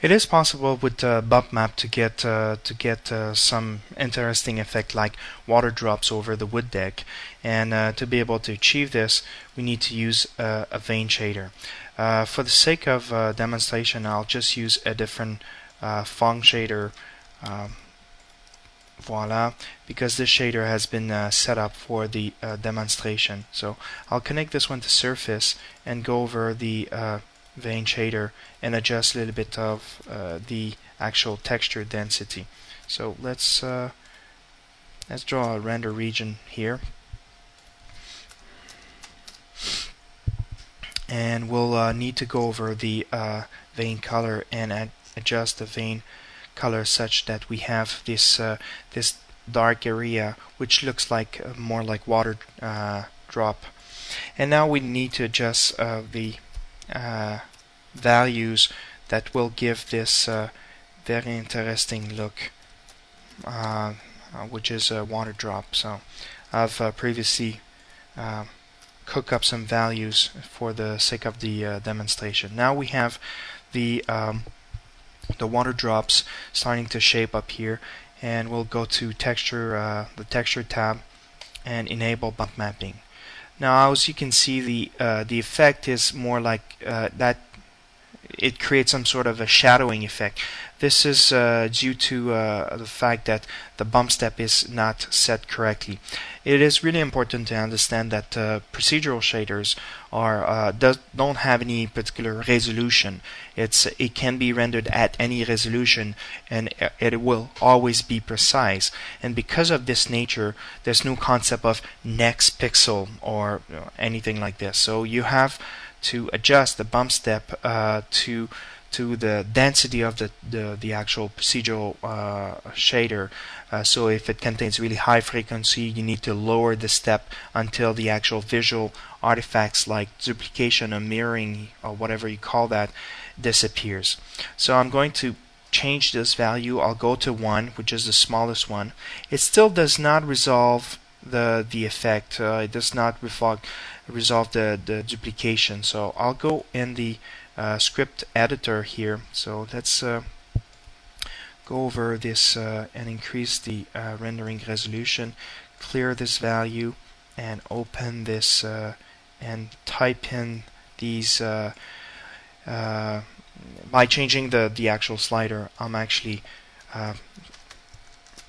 It is possible with bump map to get some interesting effect like water drops over the wood deck, and to be able to achieve this, we need to use a vein shader. For the sake of demonstration, I'll just use a different fong shader. Voila, because this shader has been set up for the demonstration. So I'll connect this one to surface and go over the vein shader and adjust a little bit of the actual texture density. So let's draw a render region here, and we'll need to go over the vein color and adjust the vein color such that we have this this dark area which looks like more like water drop. And now we need to adjust the values that will give this very interesting look, which is a water drop. So I've previously cooked up some values for the sake of the demonstration. Now we have the water drops starting to shape up here, and we'll go to texture, the texture tab, and enable bump mapping. Now, as you can see, the effect is more like that. It creates some sort of a shadowing effect. This is due to the fact that the bump step is not set correctly. It is really important to understand that procedural shaders don't have any particular resolution. It can be rendered at any resolution, and it will always be precise. And because of this nature, there's no concept of next pixel or anything like this. So you have to adjust the bump step to the density of the actual procedural shader. So if it contains really high frequency, you need to lower the step until the actual visual artifacts like duplication or mirroring or whatever you call that disappears. So I'm going to change this value. I'll go to 1, which is the smallest one. It still does not resolve the effect. It does not resolve the duplication. So I'll go in the script editor here. So let's go over this and increase the rendering resolution, clear this value, and open this and type in these by changing the actual slider. I'm actually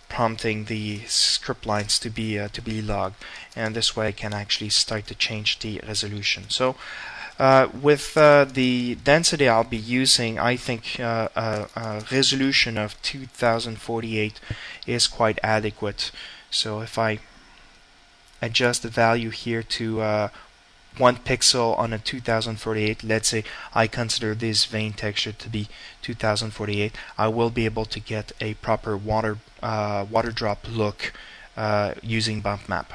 prompting the script lines to be logged, and this way I can actually start to change the resolution. So with the density I'll be using, I think a resolution of 2048 is quite adequate. So if I adjust the value here to 1 pixel on a 2048, let's say I consider this vein texture to be 2048, I will be able to get a proper water drop look using bump map.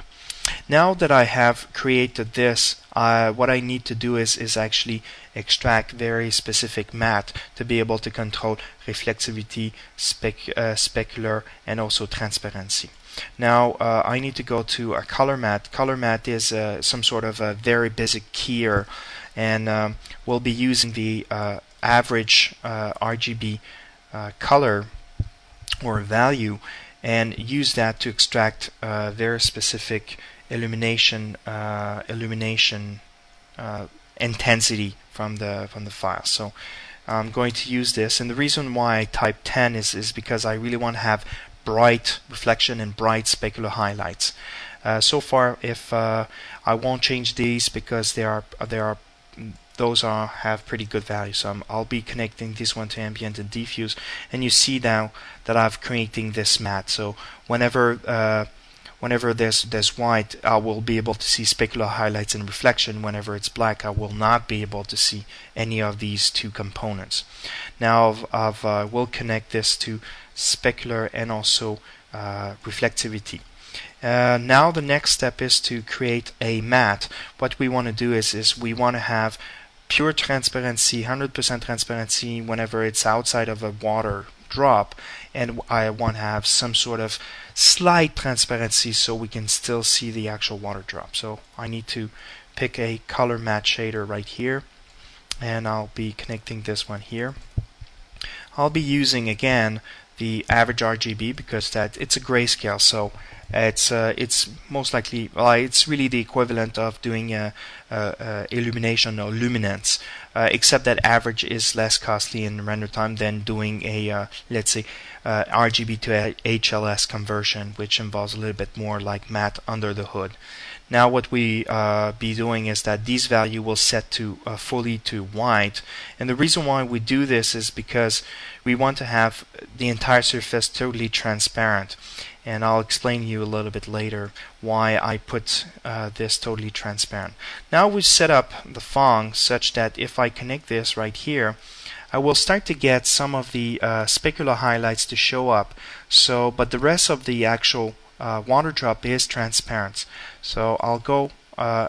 Now that I have created this, what I need to do is actually extract very specific matte to be able to control reflexivity, specular, and also transparency. Now I need to go to a color matte. Color matte is some sort of a very basic keyer, and we'll be using the average RGB color or value, and use that to extract very specific illumination intensity from the file. So I'm going to use this, and the reason why I type 10 is because I really want to have bright reflection and bright specular highlights. So far, if I won't change these because those have pretty good values. So I'll be connecting this one to ambient and diffuse, and you see now that I'm creating this matte. So whenever there's white, I will be able to see specular highlights and reflection. Whenever it's black, I will not be able to see any of these two components. Now we'll connect this to specular and also reflectivity. Now the next step is to create a matte. What we want to do is we want to have pure transparency, 100% transparency whenever it's outside of a water drop, and I want to have some sort of slight transparency so we can still see the actual water drop. So I need to pick a color matte shader right here, and I'll be connecting this one here. I'll be using again the average RGB because it's a grayscale, so it's most likely, well, it's really the equivalent of doing illumination or luminance, except that average is less costly in render time than doing a let's say RGB to HLS conversion, which involves a little bit more like matte under the hood. Now what we be doing is that these value will set to fully to white, and the reason why we do this is because we want to have the entire surface totally transparent, and I'll explain to you a little bit later why I put this totally transparent. Now we've set up the Phong such that if I connect this right here, I will start to get some of the specular highlights to show up. So, but the rest of the actual water drop is transparent. So I'll go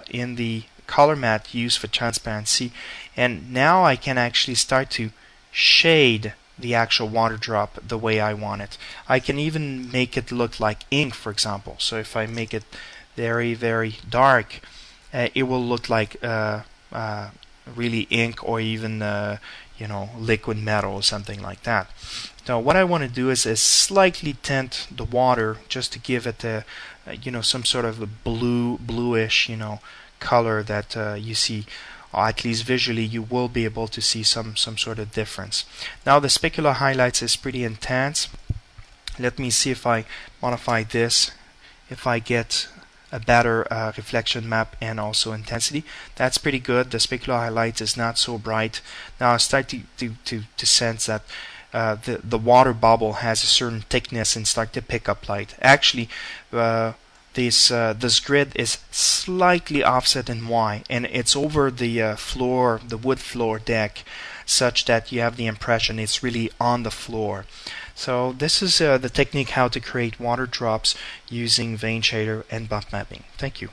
in the color matte used for transparency, and now I can actually start to shade the actual water drop the way I want it. I can even make it look like ink, for example. So if I make it very, very dark, it will look like really ink, or even liquid metal or something like that. Now what I want to do is slightly tint the water just to give it a some sort of a bluish color that you see, or at least visually you will be able to see some sort of difference. Now the specular highlights is pretty intense. Let me see if I modify this, if I get a better reflection map and also intensity. That's pretty good. The specular highlights is not so bright. Now I start to sense that the water bubble has a certain thickness and start to pick up light. Actually, this grid is slightly offset in Y, and it's over the floor, the wood floor deck, such that you have the impression it's really on the floor. So this is the technique how to create water drops using vein shader and bump mapping. Thank you.